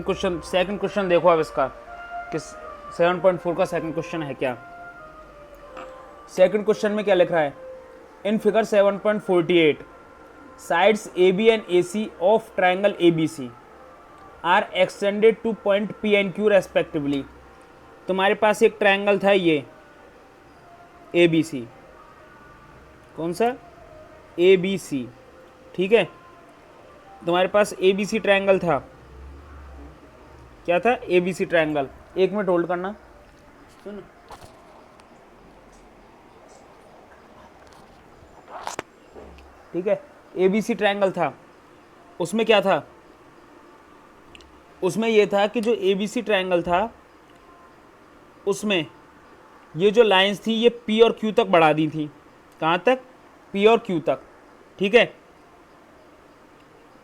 Second question देखो अब इसका कि 7.4 का सेकंड क्वेश्चन है क्या। सेकंड क्वेश्चन में क्या लिख रहा है, in figure 7.48 sides A B and A C of triangle A B C are extended to point P and Q respectively. तुम्हारे पास एक ट्राइंगल था ये ए बी सी, कौन सा, ए बी सी, ठीक है। तुम्हारे पास ए बी सी ट्राइंगल था, क्या था, ए बी सी ट्राइंगल। एक मिनट होल्ड करना, सुन, ठीक है। ए बी सी ट्राइंगल था, उसमें क्या था, उसमें यह था कि जो ए बी सी ट्राइंगल था उसमें ये जो लाइंस थी ये पी और क्यू तक बढ़ा दी थी। कहाँ तक, पी और क्यू तक, ठीक है।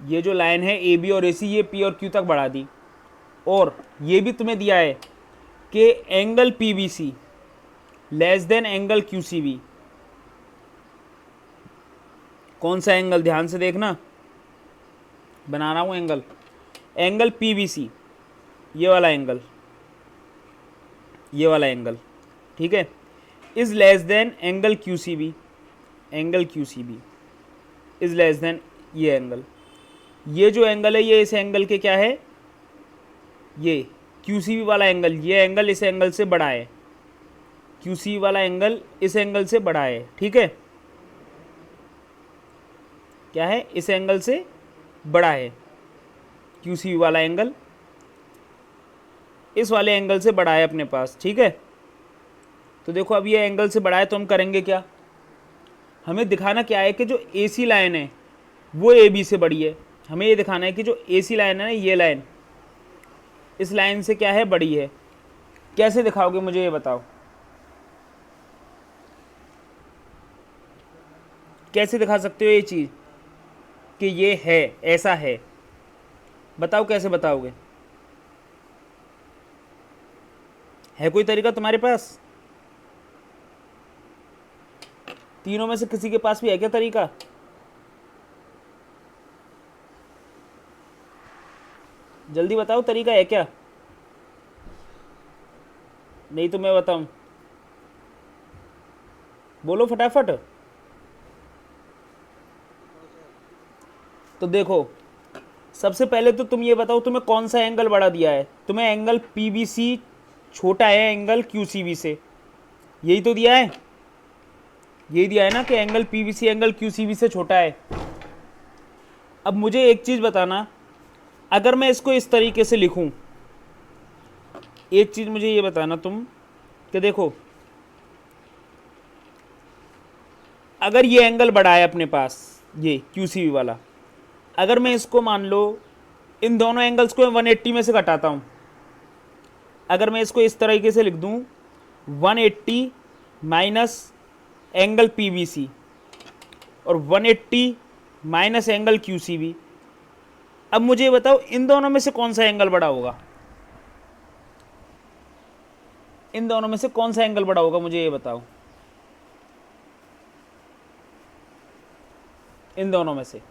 ये जो लाइन है ए बी और ए सी ये पी और क्यू तक बढ़ा दी। और ये भी तुम्हें दिया है कि angle P B C less than angle Q C B. कौन सा एंगल, ध्यान से देखना, बना रहा हूं angle, angle P B C, ये वाला एंगल, ये वाला एंगल, ठीक है, is less than angle Q C B, angle Q C B is less than ये एंगल। ये जो एंगल है ये इस एंगल के क्या है, ये क्यू सी बी वाला एंगल, ये एंगल इस एंगल से बड़ा है, क्यू सी बी वाला एंगल इस एंगल से बड़ा है, ठीक है। क्या है, इस एंगल से बड़ा है, क्यू सी बी वाला एंगल इस वाले एंगल से बड़ा है अपने पास, ठीक है। तो देखो अब ये एंगल से बड़ा है तो हम करेंगे क्या, हमें दिखाना क्या है कि जो ए सी लाइन है वो ए बी से बड़ी है। हमें ये दिखाना है कि जो ए सी लाइन है ना, ये लाइन इस लाइन से क्या है, बड़ी है। कैसे दिखाओगे मुझे ये बताओ, कैसे दिखा सकते हो ये चीज़ कि ये है, ऐसा है, बताओ कैसे बताओगे, है कोई तरीका तुम्हारे पास, तीनों में से किसी के पास भी है क्या तरीका, जल्दी बताओ तरीका है क्या, नहीं तो मैं बताऊं, बोलो फटाफट। तो देखो सबसे पहले तो तुम ये बताओ तुम्हें कौन सा एंगल बड़ा दिया है, तुम्हें एंगल पी बी सी छोटा है एंगल क्यू सी बी से, यही तो दिया है, यही दिया है ना कि angle P B C angle Q C B से छोटा है। अब मुझे एक चीज़ बताना, अगर मैं इसको इस तरीके से लिखूं, एक चीज़ मुझे ये बताना तुम कि देखो अगर ये एंगल बड़ा है अपने पास, ये क्यू सी बी वाला, अगर मैं इसको मान लो इन दोनों एंगल्स को 180 में से घटाता हूँ, अगर मैं इसको इस तरीके से लिख दूँ 180 minus angle P B C और 180 minus angle Q C B, अब मुझे बताओ इन दोनों में से कौन सा एंगल बड़ा होगा, इन दोनों में से कौन सा एंगल बड़ा होगा, मुझे ये बताओ, इन दोनों में से,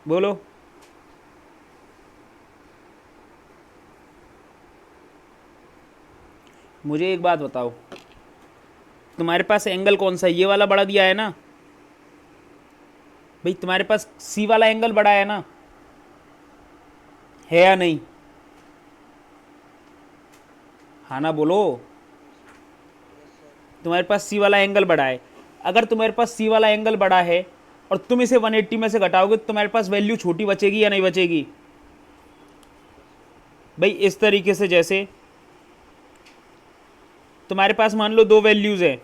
बोलो। मुझे एक बात बताओ, तुम्हारे पास एंगल कौन सा है, ये वाला बड़ा दिया है ना भाई, तुम्हारे पास सी वाला एंगल बड़ा है ना, है या नहीं, हाँ ना बोलो, तुम्हारे पास सी वाला एंगल बड़ा है। अगर तुम्हारे पास सी वाला एंगल बड़ा है और तुम इसे 180 में से घटाओगे तो तुम्हारे पास वैल्यू छोटी बचेगी या नहीं बचेगी भाई, इस तरीके से जैसे तुम्हारे पास मान लो दो वैल्यूज़ हैं,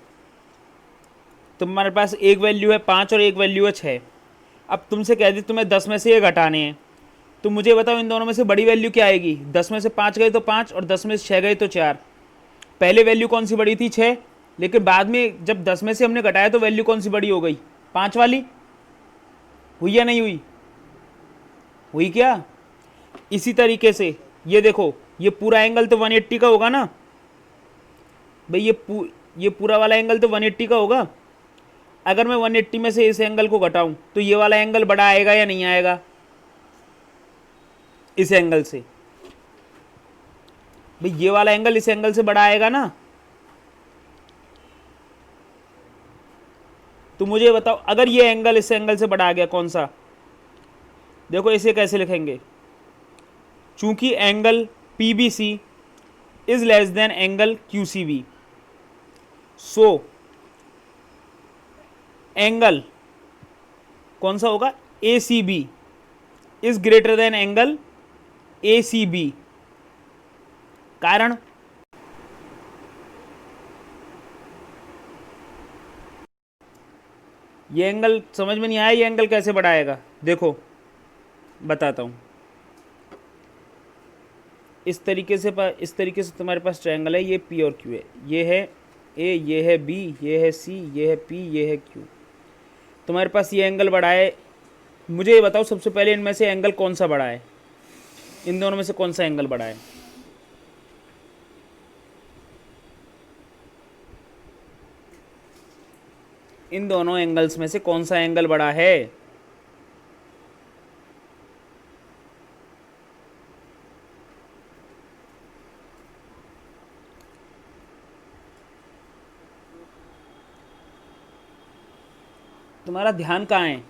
तुम्हारे पास एक वैल्यू है 5 और एक वैल्यू है 6। अब तुमसे कह दी तुम्हें 10 में से ये घटाने हैं, तो मुझे बताओ इन दोनों में से बड़ी वैल्यू क्या आएगी, 10 में से 5 गए तो 5 और 10 में से 6 गए तो 4। पहले वैल्यू कौन सी बड़ी थी, 6, लेकिन बाद में जब 10 में से हमने घटाया तो वैल्यू कौन सी बड़ी हो गई, 5 वाली, हुई या नहीं हुई, हुई क्या। इसी तरीके से ये देखो, ये पूरा एंगल तो 180 का होगा ना भाई, ये पूरा वाला एंगल तो 180 का होगा। अगर मैं 180 में से इस एंगल को घटाऊं तो ये वाला एंगल बड़ा आएगा या नहीं आएगा इस एंगल से? भाई ये वाला एंगल इस एंगल से बड़ा आएगा ना। तो मुझे बताओ अगर ये एंगल इस एंगल से बड़ा आ गया कौन सा? देखो इसे कैसे लिखेंगे, चूंकि angle PBC is less than angle QCB, so angle कौन सा होगा? ACB is greater than angle ACB। कारण ये एंगल समझ में नहीं आया, ये एंगल कैसे बढ़ाएगा? देखो बताता हूं। इस तरीके से तुम्हारे पास ट्रायंगल है, ये P और Q है, ये है A, ये है B, ये है C, ये है P, ये है Q। तुम्हारे पास ये एंगल बढ़ा है। मुझे ये बताओ सबसे पहले इनमें से एंगल कौन सा बड़ा है? इन दोनों में से कौन सा एंगल बड़ा है? इन दोनों एंगल्स में से कौन सा एंगल बड़ा है? तुम्हारा ध्यान कहाँ है?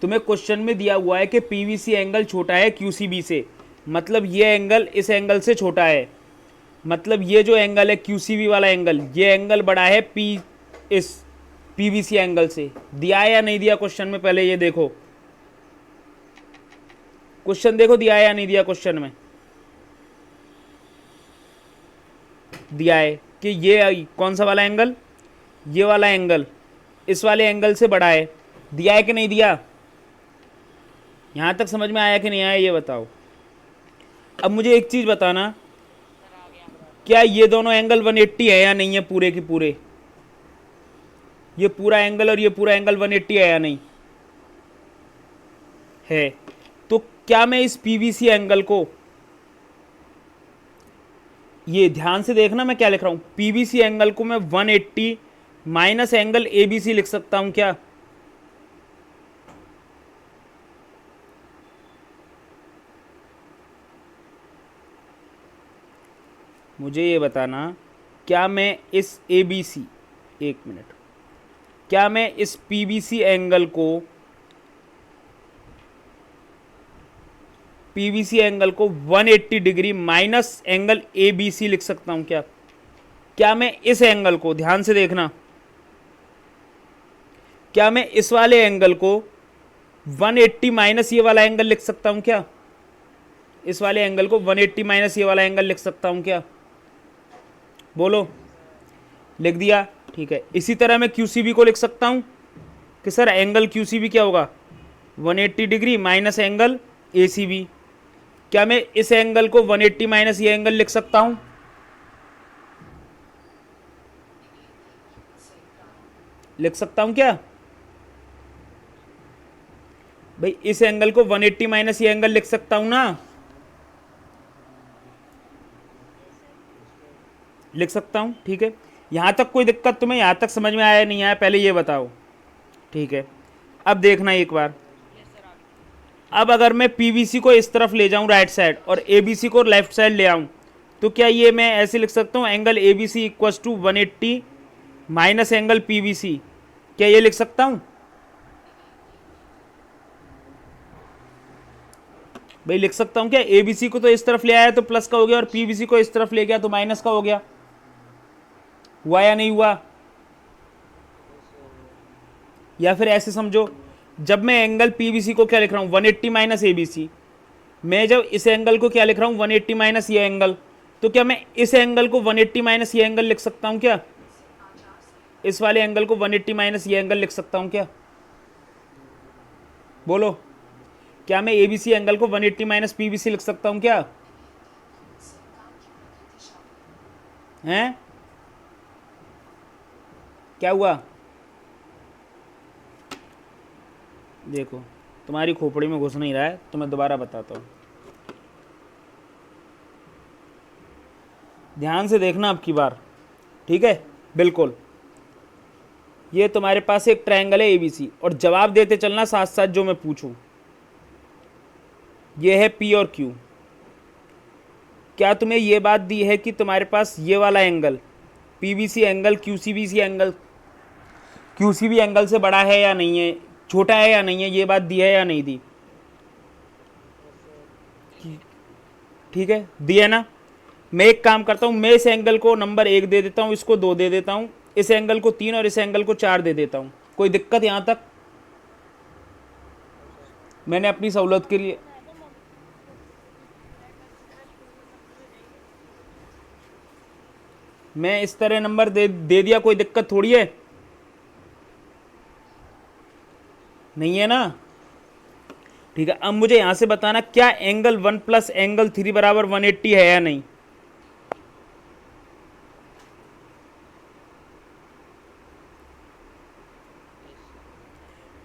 तुम्हें क्वेश्चन में दिया हुआ है कि PVC एंगल छोटा है QCB से, मतलब ये एंगल इस एंगल से छोटा है, मतलब ये जो एंगल है QCB वाला एंगल, ये एंगल बड़ा है इस PVC एंगल से। दिया है या नहीं दिया क्वेश्चन में? पहले ये देखो, क्वेश्चन देखो दिया है या नहीं दिया क्वेश्चन में? दिया है कि ये कौन सा वाला एंगल, ये वाला एंगल इस वाले एंगल से बड़ा है। दिया है कि नहीं दिया? यहां तक समझ में आया कि नहीं आया ये बताओ। अब मुझे एक चीज बताना, क्या ये दोनों एंगल 180 है या नहीं है? पूरे के पूरे ये पूरा एंगल और ये पूरा एंगल 180 है या नहीं है? तो क्या मैं इस PVC एंगल को, ये ध्यान से देखना मैं क्या लिख रहा हूं, PVC एंगल को मैं 180 माइनस एंगल ABC लिख सकता हूं क्या? मुझे ये बताना, क्या मैं इस ABC, एक मिनट, क्या मैं इस PVC एंगल को 180 डिग्री माइनस एंगल ABC लिख सकता हूं क्या? क्या मैं इस एंगल को, ध्यान से देखना, क्या मैं इस वाले एंगल को 180 माइनस ये वाला एंगल लिख सकता हूं क्या? इस वाले एंगल को 180 माइनस ये वाला एंगल लिख सकता हूं क्या? बोलो। लिख दिया, ठीक है। इसी तरह मैं QCB को लिख सकता हूं कि सर एंगल QCB क्या होगा? 180 डिग्री माइनस एंगल ACB। क्या मैं इस एंगल को 180 माइनस ये एंगल लिख सकता हूं? लिख सकता हूं क्या भाई? इस एंगल को 180 माइनस ये एंगल लिख सकता हूं ना? लिख सकता हूं, ठीक है। यहां तक कोई दिक्कत तुम्हें? यहां तक समझ में आया नहीं आया पहले ये बताओ, ठीक है। अब देखना एक बार, अब अगर मैं PVC को इस तरफ ले जाऊं राइट साइड और ABC को लेफ्ट साइड ले आऊं, तो क्या ये मैं ऐसे लिख सकता हूं, angle ABC equals to 180 minus angle PVC? क्या ये लिख सकता हूं भाई? लिख सकता हूं क्या? ABC को तो इस तरफ ले आया तो प्लस का हो गया और PVC को इस तरफ ले गया तो माइनस का हो गया। हुआ या नहीं हुआ? या फिर ऐसे समझो, जब मैं एंगल PVC को क्या लिख रहा हूं, 180 माइनस ABC, मैं जब इस एंगल को क्या लिख रहा हूं, 180 माइनस ये एंगल, तो क्या मैं इस एंगल को 180 माइनस ये एंगल लिख सकता हूं क्या? इस वाले एंगल को 180 माइनस ये एंगल लिख सकता हूं क्या? बोलो। क्या मैं ABC एंगल को 180 माइनस PVC लिख सकता हूं क्या? हैं? क्या हुआ? देखो तुम्हारी खोपड़ी में घुस नहीं रहा है तो मैं दोबारा बताता हूं, ध्यान से देखना अब की बार, ठीक है? बिल्कुल। ये तुम्हारे पास एक ट्रायंगल है ABC, और जवाब देते चलना साथ साथ जो मैं पूछूं। ये है P और Q। क्या तुम्हें ये बात दी है कि तुम्हारे पास ये वाला angle PBC angle QCBC angle QCB angle से बड़ा है या नहीं है, छोटा है या नहीं है, ये बात दी है या नहीं दी? ठीक है, दी है ना। मैं एक काम करता हूँ, मैं इस एंगल को नंबर 1 दे देता हूँ, इसको 2 दे देता हूँ, इस एंगल को 3 और इस एंगल को 4 दे देता हूँ। कोई दिक्कत यहाँ तक? मैंने अपनी सहूलत के लिए मैं इस तरह नंबर दे दिया, कोई दिक्कत थोड़ी है, नहीं है ना। ठीक है, अब मुझे यहां से बताना क्या एंगल 1 प्लस एंगल 3 बराबर 180 है या नहीं।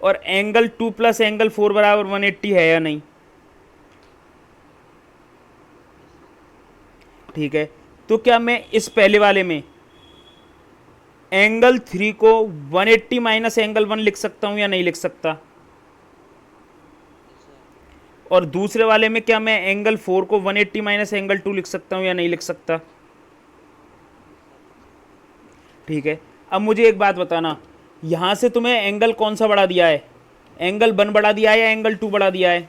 और एंगल 2 प्लस एंगल 4 बराबर 180 है या नहीं। ठीक है, तो क्या मैं इस पहले वाले में एंगल 3 को 180 माइनस एंगल 1 लिख सकता हूं या नहीं लिख सकता? और दूसरे वाले में क्या मैं एंगल 4 को 180 माइनस एंगल 2 लिख सकता हूं या नहीं लिख सकता? ठीक है, अब मुझे एक बात बताना, यहां से तुम्हें एंगल कौन सा बढ़ा दिया है? एंगल 1 बढ़ा दिया है या एंगल 2 बढ़ा दिया है?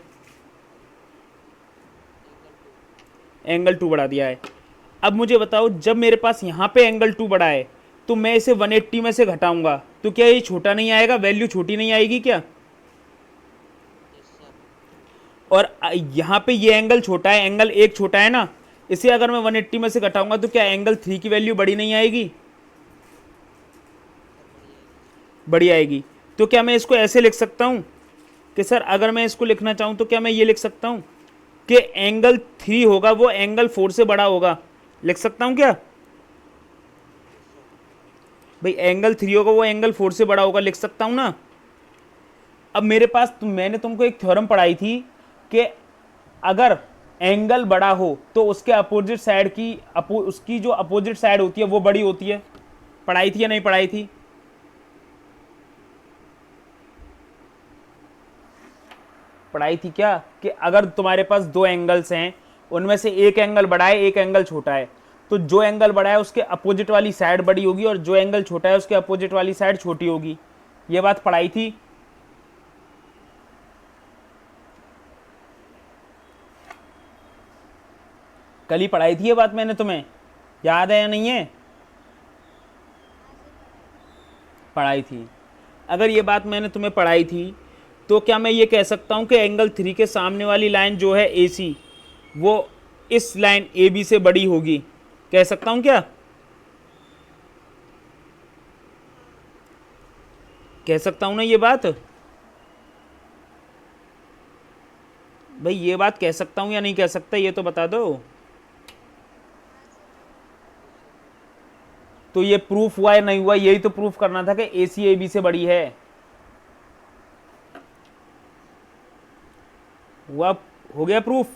एंगल 2 बढ़ा दिया है। अब मुझे बताओ, जब मेरे पास यहां पे एंगल 2 बढ़ा है तो मैं इसे 180 में से घटाऊंगा तो क्या ये छोटा नहीं आएगा, वैल्यू छोटी नहीं आएगी क्या? और यहाँ पे ये एंगल छोटा है, एंगल 1 छोटा है ना, इसे अगर मैं 180 में से घटाऊंगा तो क्या एंगल 3 की वैल्यू बड़ी नहीं आएगी? बड़ी आएगी। तो क्या मैं इसको ऐसे लिख सकता हूँ कि सर, अगर मैं इसको लिखना चाहूँ तो क्या मैं ये लिख सकता हूँ कि एंगल 3 होगा वो एंगल 4 से बड़ा होगा? लिख सकता हूँ क्या भाई? एंगल 3 होगा वो एंगल 4 से बड़ा होगा, लिख सकता हूँ ना। अब मेरे पास मैंने तुमको एक थ्योरम पढ़ाई थी कि अगर एंगल बड़ा हो तो उसके अपोजिट साइड की उसकी जो अपोजिट साइड होती है वो बड़ी होती है। पढ़ाई थी या नहीं पढ़ाई थी? पढ़ाई थी क्या कि अगर तुम्हारे पास दो एंगल्स हैं, उनमें से एक एंगल बड़ा है एक एंगल छोटा है, तो जो एंगल बड़ा है उसके अपोजिट वाली साइड बड़ी होगी और जो एंगल छोटा है उसके अपोजिट वाली साइड छोटी होगी। ये बात पढ़ाई थी। कल ही पढ़ाई थी ये बात मैंने, तुम्हें याद है या नहीं है? पढ़ाई थी। अगर ये बात मैंने तुम्हें पढ़ाई थी तो क्या मैं ये कह सकता हूं कि एंगल 3 के सामने वाली लाइन जो है AC वो इस लाइन AB से बड़ी होगी? कह सकता हूं क्या? कह सकता हूं ना ये बात? भाई ये बात कह सकता हूं या नहीं कह सकता, ये तो बता दो। तो ये प्रूफ हुआ या नहीं हुआ? यही तो प्रूफ करना था कि AC AB से बड़ी है। हुआ? हो गया प्रूफ?